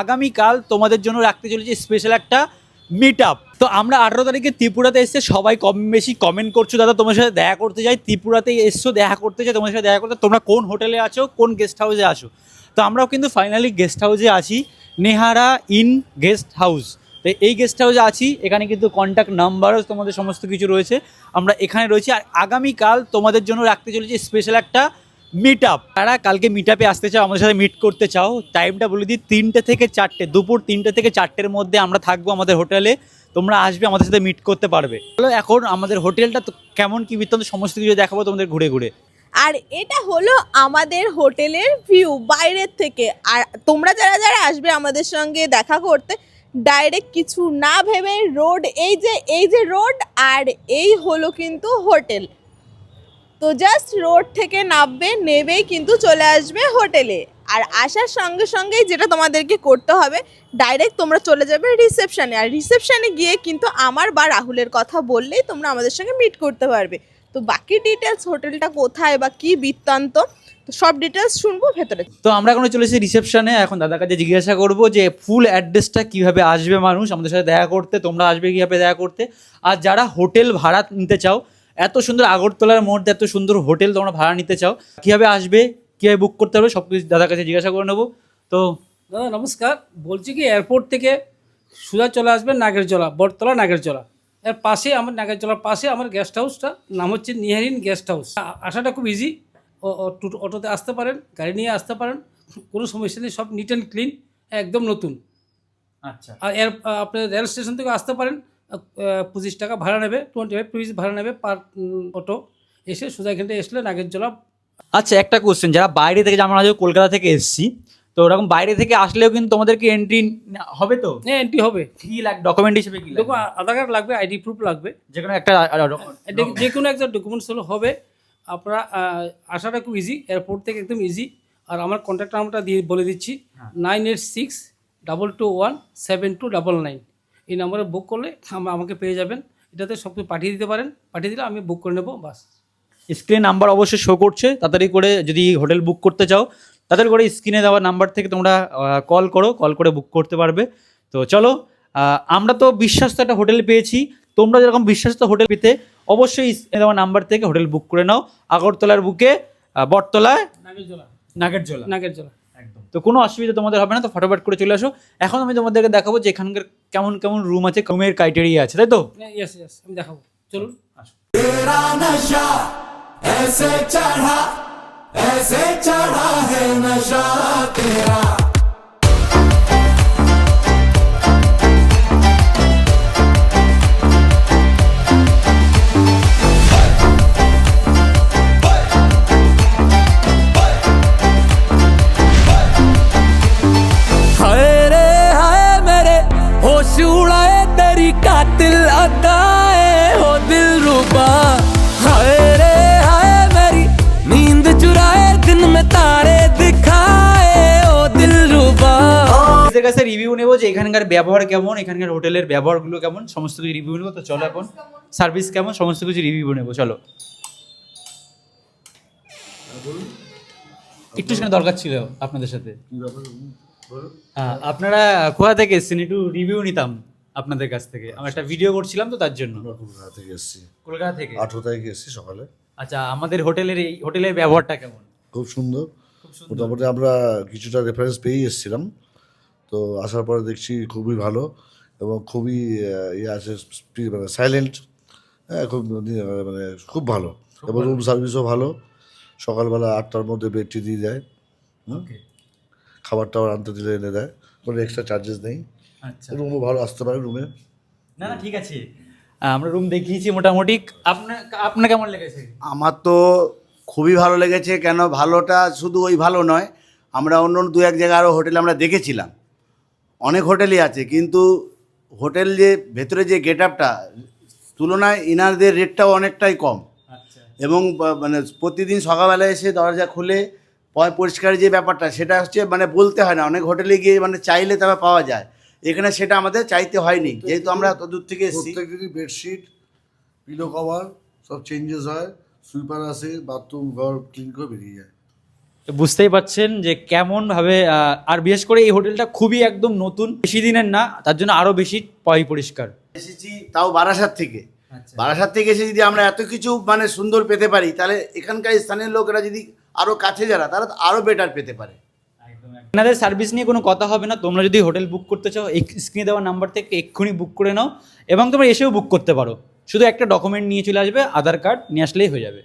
আগামীকাল তোমাদের জন্য রাখতে চলেছি স্পেশাল একটা মিট আপ। তো আমরা 18 তারিখে ত্রিপুরাতে এসে সবাই কম বেশি কমেন্ট করছো, দাদা তোমার সাথে দেখা করতে যাই, ত্রিপুরাতে এসছো দেখা করতে চাই, তোমার সাথে দেখা করতে, তোমরা কোন হোটেলে আছো, কোন গেস্ট হাউসে আছো। তো আমরাও কিন্তু ফাইনালি গেস্ট হাউসে আছি, নেহারা ইন গেস্ট হাউস। তো এই গেস্ট হাউসে আছি, এখানে কিন্তু কন্ট্যাক্ট নাম্বারও তোমাদের সমস্ত কিছু রয়েছে, আমরা এখানে রয়েছি। আর আগামীকাল তোমাদের জন্য রাখতে চলেছি স্পেশাল একটা মিট আপ। তারা কালকে মিট আপে আসতে চাও, আমাদের সাথে মিট করতে চাও, টাইমটা বলে দিই 3টে থেকে 4টে, দুপুর 3টে থেকে 4টের মধ্যে আমরা থাকবো আমাদের হোটেলে। তোমরা আসবে, আমাদের সাথে মিট করতে পারবে। চলো এখন আমাদের হোটেলটা তো কেমন কি বৃত্তান্ত সমস্ত কিছু দেখাবো তোমাদের ঘুরে ঘুরে। আর এটা হলো আমাদের হোটেলের ভিউ বাইরের থেকে। আর তোমরা যারা যারা আসবে আমাদের সঙ্গে দেখা করতে, ডাইরেক্ট কিছু না ভেবে রোড, এই যে রোড, আর এই হলো কিন্তু হোটেল। তো জাস্ট রোড থেকে নামবে, নেবেই কিন্তু চলে আসবে হোটেলে। আর আসার সঙ্গে সঙ্গেই যেটা তোমাদেরকে করতে হবে, ডাইরেক্ট তোমরা চলে যাবে রিসেপশানে। আর রিসেপশানে গিয়ে কিন্তু আমার বা রাহুলের কথা বললেই তোমরা আমাদের সঙ্গে মিট করতে পারবে। তো বাকি ডিটেলস, হোটেলটা কোথায় বা কী বৃত্তান্ত, তো সব ডিটেলস শুনবো ভেতরে। তো আমরা এখন চলে এসেছি রিসেপশনে, এখন দাদার কাছে জিজ্ঞাসা করবো যে ফুল অ্যাড্রেসটা কীভাবে আসবে মানুষ আমাদের সাথে দেখা করতে, তোমরা আসবে কীভাবে দেখা করতে। আর যারা হোটেল ভাড়া নিতে চাও, এত সুন্দর আগরতলার মধ্যে এত সুন্দর হোটেল তোমরা ভাড়া নিতে চাও, কীভাবে আসবে, কীভাবে বুক করতে হবে, সব কিছু দাদার কাছে জিজ্ঞাসা করে নেবো। তো দাদা নমস্কার, বলছি কি এয়ারপোর্ট থেকে সোজা চলে আসবেন নাগেরজলা, বটতলা নাগেরজলা। এর পাশে আমার নাগেরজলার পাশে আমার গেস্ট হাউসটা, নাম হচ্ছে নিহারিন গেস্ট হাউস। আসাটা খুব ইজি, অটোতে আসতে পারেন, গাড়ি নিয়ে আসতে পারেন, কোনো সমস্যা নেই, সব নিট অ্যান্ড ক্লিন, একদম নতুন। আচ্ছা, আর আপনি রেল স্টেশন থেকে আসতে পারেন, 25 টাকা ভাড়া নেবে, 25 রুপিস ভাড়া নেবে পার অটো। এসে সোজা এখানটা আসলে নাগেরজলা। আচ্ছা একটা কোশ্চেন, যারা বাইরে থেকে, যেমন আজকে কলকাতা থেকে এসেছি, তো ওরকম বাইরে থেকে আসলেও কিন্তু তোমাদেরকে এন্ট্রি হবে তো? হ্যাঁ, এন্ট্রি হবে। কী লাগে ডকুমেন্ট হিসেবে, কি দেখো, লাগবে? আধার কার্ড লাগবে, আইডি প্রুফ লাগবে, যে কোনো একটা যে কোনো একটা ডকুমেন্টস হলে হবে। আপনারা আসাটা খুব ইজি, এয়ারপোর্ট থেকে একদম ইজি। আর আমার কন্ট্যাক্ট নাম্বারটা দিয়ে বলে দিচ্ছি, 9862217299। এই নাম্বারে বুক করলে আমাকে পেয়ে যাবেন। এটাতে সব কিছু পাঠিয়ে দিতে পারেন, পাঠিয়ে দিলে আমি বুক করে নেবো, বাস। স্ক্রিনে নাম্বার অবশ্যই শো করছে, তাড়াতাড়ি করে যদি হোটেল বুক করতে চাও, তাড়াতাড়ি করে স্ক্রিনে দেওয়া নাম্বার থেকে তোমরা কল করে বুক করতে পারবে। তো চলো, আমরা তো বিশ্বস্ত একটা হোটেল পেয়েছি, তোমরা যেরকম বিশ্বস্ত হোটেল পেতে অবশ্যই স্ক্রিনে দেওয়া নাম্বার থেকে হোটেল বুক করে নাও। আগরতলার বুকে, বটতলায় নাগেরজলা। একদম, তো কোনো অসুবিধা তোমাদের হবে না। তো ফটাফট করে চলে আসো। এখন আমি তোমাদেরকে দেখাবো যে এখানকার কেমন কেমন রুম আছে, রুমের ক্রাইটেরিয়া আছে, তাই তো? ইয়েস ইয়েস, আমি দেখাবো, চলুন আসুন। तेरा नशा ऐसे चढ़ा है नशा तेरा। हाय रे हाय मेरे होश उड़ाए तेरी कातिल अदाए हो दिलरुबा। हाय रे हाय मेरी नींद चुराए दिन में तारे दिखाए ओ दिलरुबा। এদের কাছে রিভিউ নেবো যে এখানকার ব্যবহার কেমন, এখানকার হোটেলের ব্যবহারগুলো কেমন, সমস্ত কিছু রিভিউ নেবো। তো চলো, এখন সার্ভিস কেমন, সমস্ত কিছু রিভিউ নেবো, চলো। একটু শুনে দরকার ছিল আপনাদের সাথে। আপনারা কোথা থেকে এসেছেন, একটু রিভিউ নিতাম আপনাদের কাছ থেকে। আমরা একটা ভিডিও করছিলাম তো, তার জন্য। কলকাতা থেকে এসেছি, কলকাতা থেকে। 18 তারিখে এসেছি সকালে। আচ্ছা, আমাদের হোটেলের ব্যবহারটা কেমন? খুব সুন্দর, মোটামুটি আমরা কিছুটা রেফারেন্স পেয়েই এসেছিলাম। তো আসার পরে দেখছি খুবই ভালো এবং খুবই ইয়ে আছে, মানে সাইলেন্ট, হ্যাঁ, খুব মানে খুব ভালো। এবং রুম সার্ভিসও ভালো, সকালবেলা 8টার মধ্যে বেডটি দিয়ে দেয়, খাবার টাবার আনতে দিলে এনে দেয়, কোনো এক্সট্রা চার্জেস নেই। আচ্ছা, রুমও ভালো, আসতে পারে রুমে। না না ঠিক আছে, আমরা রুম দেখিয়েছি মোটামুটি। আপনার কেমন লেগেছে? আমার তো খুবই ভালো লেগেছে। কেন, ভালোটা শুধু ওই ভালো নয়, আমরা অন্য দু এক জায়গায় আরও হোটেল আমরা দেখেছিলাম, অনেক হোটেলই আছে, কিন্তু হোটেল যে ভেতরে যে গেট আপটা, তুলনায় ইনারদের রেটটাও অনেকটাই কম। আচ্ছা, এবং মানে প্রতিদিন সকালবেলা এসে দরজা খুলে পরিষ্কার যে ব্যাপারটা, সেটা হচ্ছে মানে বলতে হয় না, অনেক হোটেলে গিয়ে মানে চাইলে তবে পাওয়া যায়, এখানে সেটা আমাদের চাইতে হয়নি, যেহেতু আমরা এত দূর থেকে এসেছি। প্রত্যেকদিনই বেডশিট, পিলো কভার সব চেঞ্জেস হয়, সুইপার আসে, বাথরুম ঘর ক্লিন করে বেরিয়ে যায়। তো তো বুঝতেই পাচ্ছেন যে কেমনভাবে আর বিশেষ করে এই হোটেলটা খুবই একদম নতুন, বেশি দিনের না, তার জন্য আরও বেশি পরিষ্কার। এসেছি তাও বারাসাত থেকে। বারাসাত থেকে এসে যদি আমরা এত কিছু মানে সুন্দর পেতে পারি, তাহলে এখানকার স্থানীয় লোকেরা যদি আরও কাছে যারা, তারা আরও বেটার পেতে পারে। এনাদের সার্ভিস নিয়ে কোনো কথা হবে না। তোমরা যদি হোটেল বুক করতে চাও এই স্ক্রিনে দেওয়া নাম্বার থেকে এক্ষুনি বুক করে নাও, এবং তোমরা এসেও বুক করতে পারো। শুধু একটা ডকুমেন্ট নিয়ে চলে আসবে, আধার কার্ড নিয়ে আসলেই হয়ে যাবে।